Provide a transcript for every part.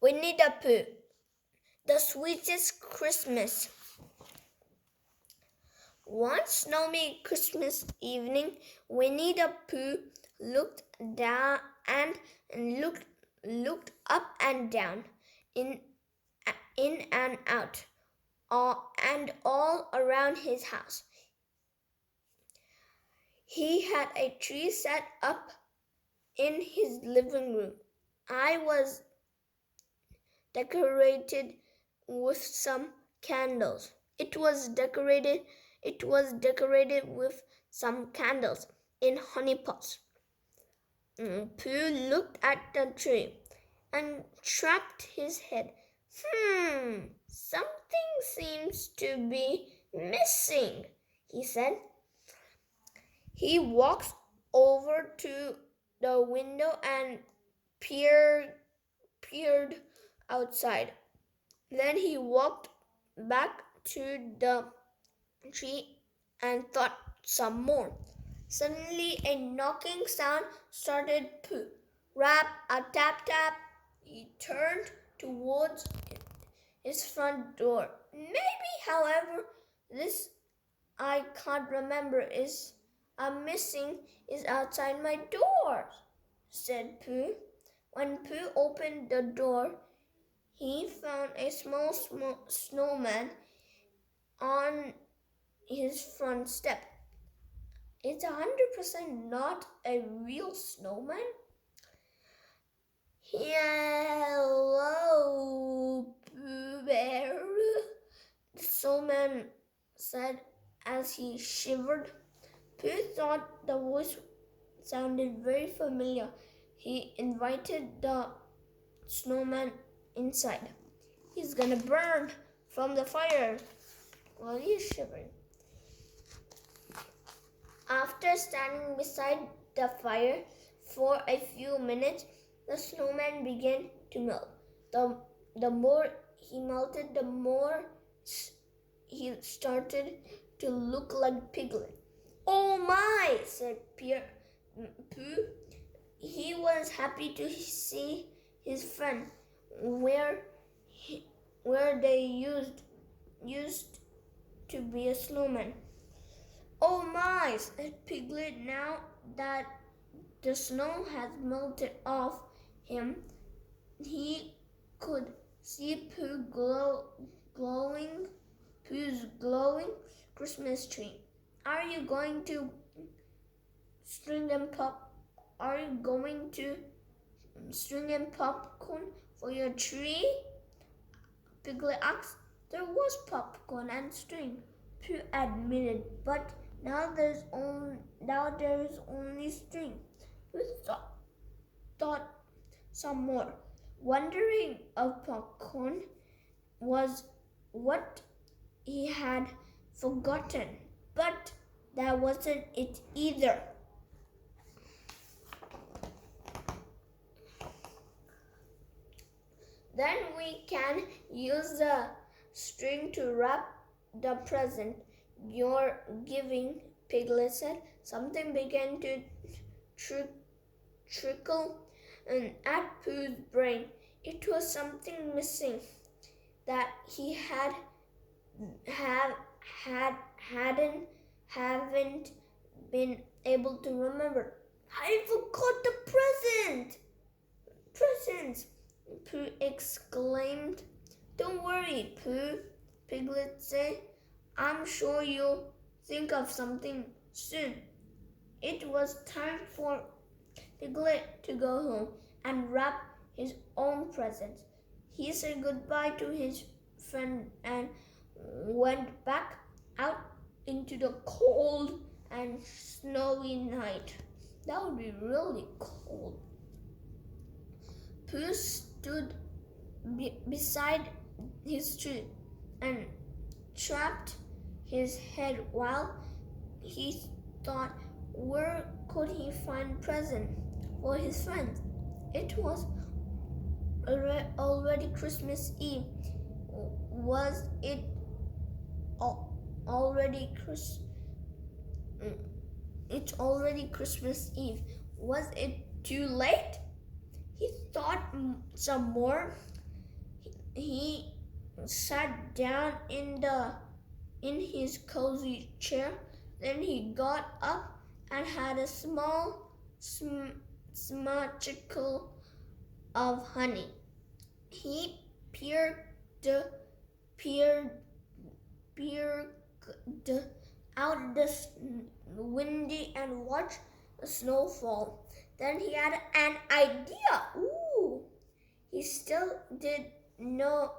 Winnie the Pooh, the Sweetest Christmas. One snowy Christmas evening, Winnie the Pooh looked down and looked up and down, in and out, and all around his house. He had a tree set up in his living room. I was decorated with some candles. It was decorated with some candles in honey pots. Pooh looked at the tree and scratched his head. Something seems to be missing, he said. He walked over to the window and peered outside. Then he walked back to the tree and thought some more. Suddenly a knocking sound started. Pooh. Rap, a tap tap. He turned towards his front door. Maybe, however, this I can't remember is missing is outside my door, said Pooh. When Pooh opened the door, he found a small snowman on his front step. It's 100% not a real snowman. Hello, Pooh Bear, the snowman said as he shivered. Pooh thought the voice sounded very familiar. He invited the snowman inside. He's gonna burn from the fire while he's shivering. After standing beside the fire for a few minutes, the snowman began to melt. The more he melted, the more he started to look like Piglet. Oh my, said Pooh. He was happy to see his friend where they used to be a snowman. Oh my, said Piglet, now that the snow has melted off him, he could see Pooh's glowing Christmas tree. Are you going to string in popcorn for your tree? Piglet asked. There was popcorn and string, Pooh admitted, but now there is only string. Pooh thought some more. Wondering if popcorn was what he had forgotten, but that wasn't it either. Then we can use the string to wrap the present you're giving, Piglet said. Something began to trickle at Pooh's brain. It was something missing that he haven't been able to remember. I forgot the presents, Pooh exclaimed. Don't worry, Pooh, Piglet said. I'm sure you'll think of something soon. It was time for Piglet to go home and wrap his own presents. He said goodbye to his friend and went back out into the cold and snowy night. That would be really cold. Pooh stood beside his tree and trapped his head while he thought, where could he find present for his friends? It was already Christmas Eve. Was it already It's already Christmas Eve. Was it too late? He thought some more. He sat down in his cozy chair. Then he got up and had a small smudgeful of honey. He peered peered peered out the window and watched the snow fall. Then he had an idea. Ooh! He still did no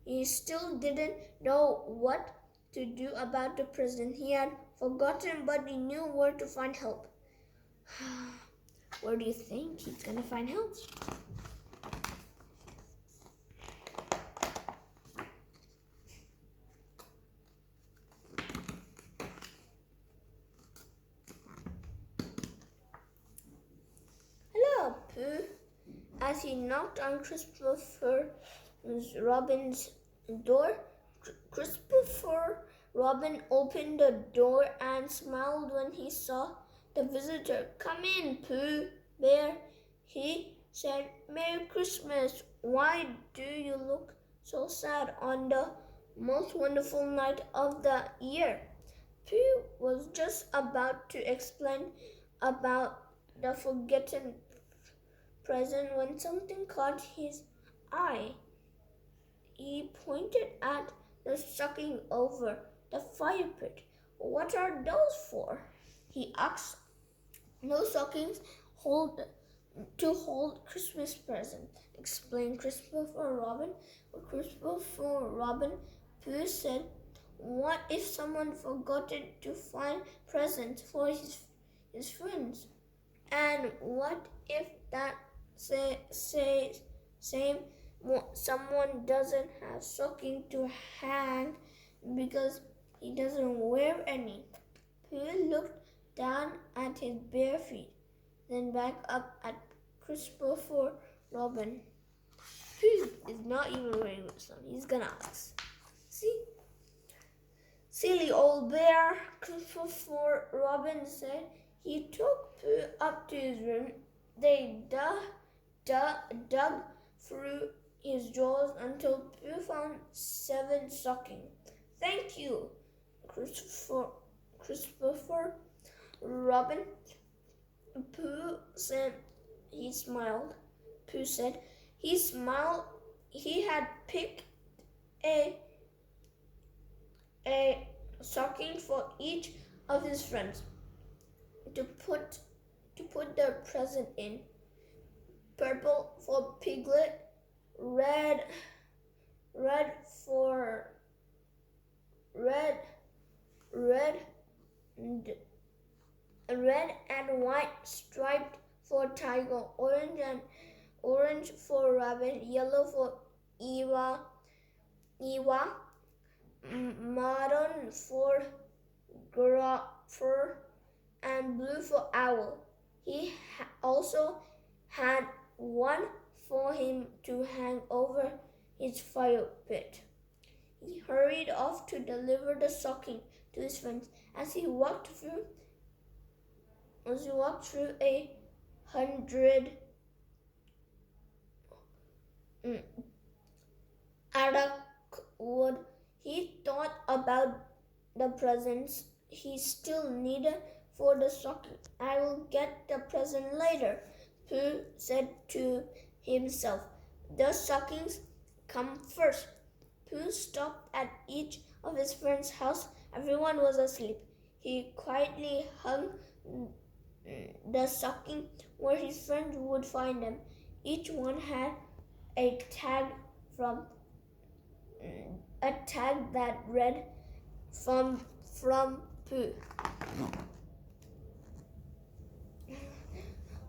he still didn't know what to do about the present. He had forgotten, but he knew where to find help. Where do you think he's gonna find help? Hello, Pooh. As he knocked on Christopher Robin's door, Christopher Robin opened the door and smiled when he saw the visitor. Come in, Pooh Bear, he said. Merry Christmas. Why do you look so sad on the most wonderful night of the year? Pooh was just about to explain about the forgotten present when something caught his eye. He pointed at the stocking over the fire pit. What are those for? He asked. No stockings hold Christmas present, explained Christopher Robin. Christopher Robin Pooh said, what if someone forgotten to find presents for his friends? And what if that same someone doesn't have stocking to hang because he doesn't wear any? Pooh looked down at his bare feet, then back up at Christopher Robin. Pooh is not even wearing something. He's gonna ask. See? Silly old bear, Christopher Robin said. He took Pooh up to his room. They dug through his drawers until Pooh found 7 stockings. Thank you, Christopher Robin. Pooh said. He smiled. Pooh said. He smiled. He had picked a stocking for each of his friends to put their present in. Purple for Piglet, red and white striped for Tiger, orange for Rabbit, yellow for Eva, maroon for Gopher, and blue for Owl. He also had one for him to hang over his fire pit. He hurried off to deliver the stocking to his friends. As he walked through 100 attic wood, he thought about the presents he still needed for the stocking. I will get the present later, Pooh said to himself. The stockings come first. Pooh stopped at each of his friends' house. Everyone was asleep. He quietly hung the stocking where his friends would find them. Each one had a tag that read from Pooh.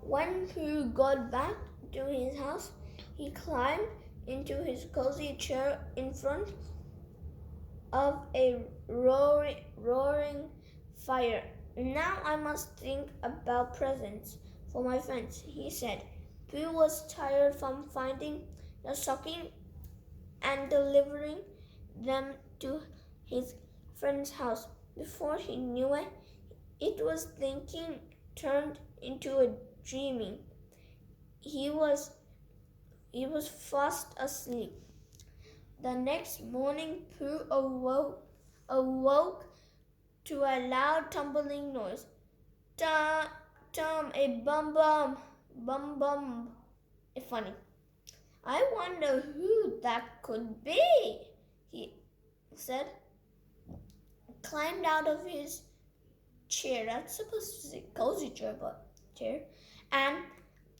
When Pooh got back to his house, he climbed into his cozy chair in front of a roaring fire. Now I must think about presents for my friends, he said. Pooh was tired from finding the stocking and delivering them to his friend's house. Before he knew it, it was thinking turned into a dreaming. He was he was fast asleep. The next morning, Pooh awoke to a loud tumbling noise. Tom, Tom, a bum bum, bum bum. Funny. I wonder who that could be, he said. Climbed out of his chair, that's supposed to say cozy chair, but chair, and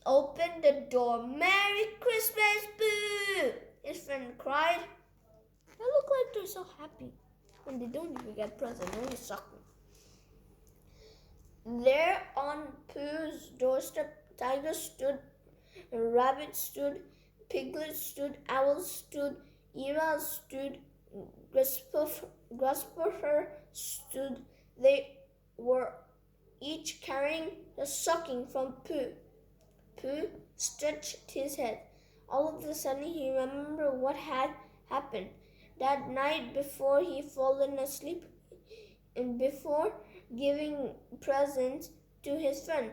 opened the door. Merry Christmas, Boo! His friend cried. They look like they're so happy when they don't even get presents, they only suck them. There on Pooh's doorstep, Tiger stood, Rabbit stood, Piglet stood, Owl stood, Eva stood, Grasshopper stood. They were each carrying the stocking from Pooh. Pooh stretched his head. All of a sudden he remembered what had happened that night before he fallen asleep and before giving presents to his friend.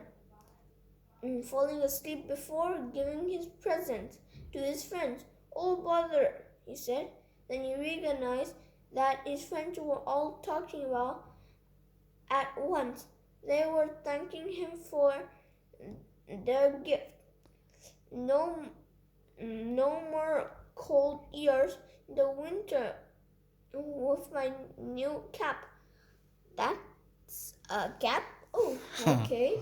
Falling asleep before giving his present to his friends. Oh bother, he said. Then he recognized that his friends were all talking about at once. They were thanking him for their gift. No more cold ears in the winter with my new cap. That's a cap? Oh, okay.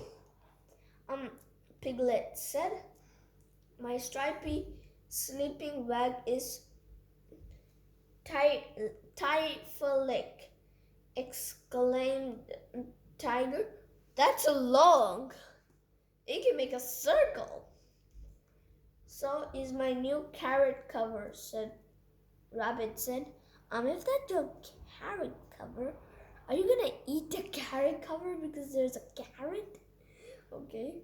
Piglet said. My stripy sleeping bag is typhalic, exclaimed Tiger. That's long. It can make a circle. So is my new carrot cover, said Rabbit said. If that's a carrot cover, are you gonna eat the carrot cover because there's a carrot? Okay.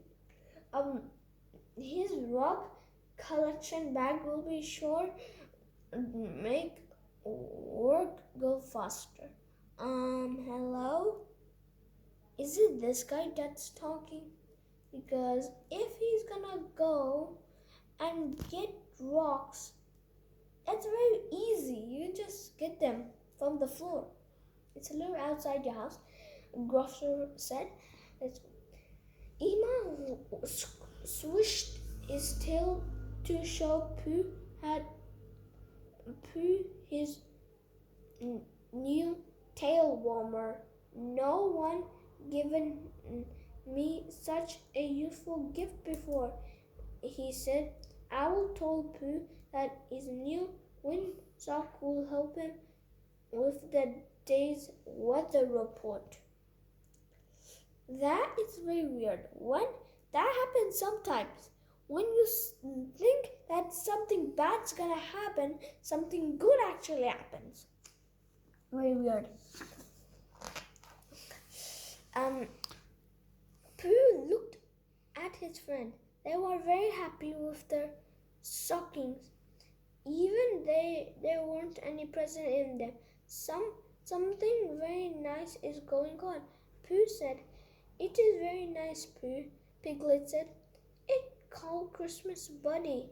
His rock collection bag will be sure make work go faster. Hello? Is it this guy that's talking? Because if he's gonna go and get rocks, that's very easy. You just get them from the floor. It's a little outside your house. Grosser said. Ema swished his tail to show Pooh his new tail warmer. No one given me such a useful gift before, he said. Owl told Pooh that his new windsock will help him with the day's weather report. That is very weird. When that happens sometimes. When you think that something bad's gonna happen, something good actually happens. Very weird. Pooh looked at his friend. They were very happy with their stockings. Even there weren't any present in them. Something very nice is going on, Pooh said. It is very nice, Pooh, Piglet said. It's called Christmas Buddy.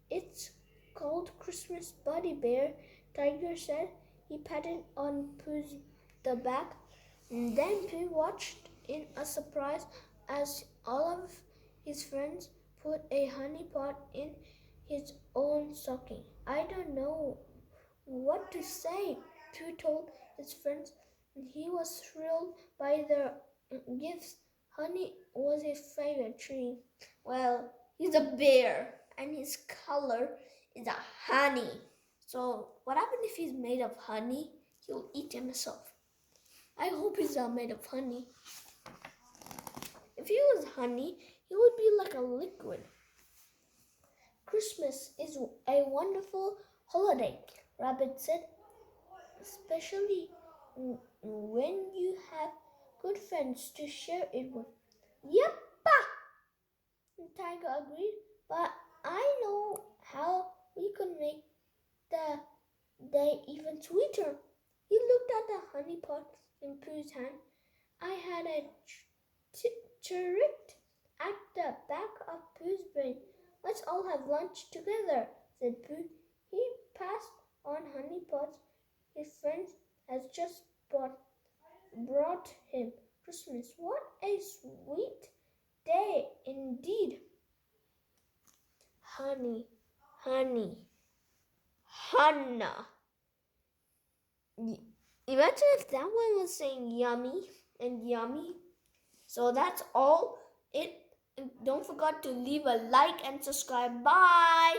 It's called Christmas Buddy Bear, Tiger said. He patted on Pooh's the back. Then Pooh watched in a surprise as all of his friends put a honey pot in his own stocking. I don't know what to say, Pooh told his friends. He was thrilled by their gifts. Honey was his favorite tree. Well, he's a bear and his color is a honey. So what happens if he's made of honey? He'll eat himself. I hope he's not made of honey. If he was honey, he would be like a liquid. Christmas is a wonderful holiday, Rabbit said, especially when you have good friends to share it with. Yeppa! Tiger agreed, but I know how we could make the day even sweeter. He looked at the honey pot in Pooh's hand. I had a trick at the back of Pooh's brain. Let's all have lunch together, said Pooh. He passed on honey pots his friend has just brought him. Christmas, what a sweet day indeed. Honey, honey, Hannah. Imagine if that one was saying yummy and yummy. So that's all. Don't forget to leave a like and subscribe. Bye.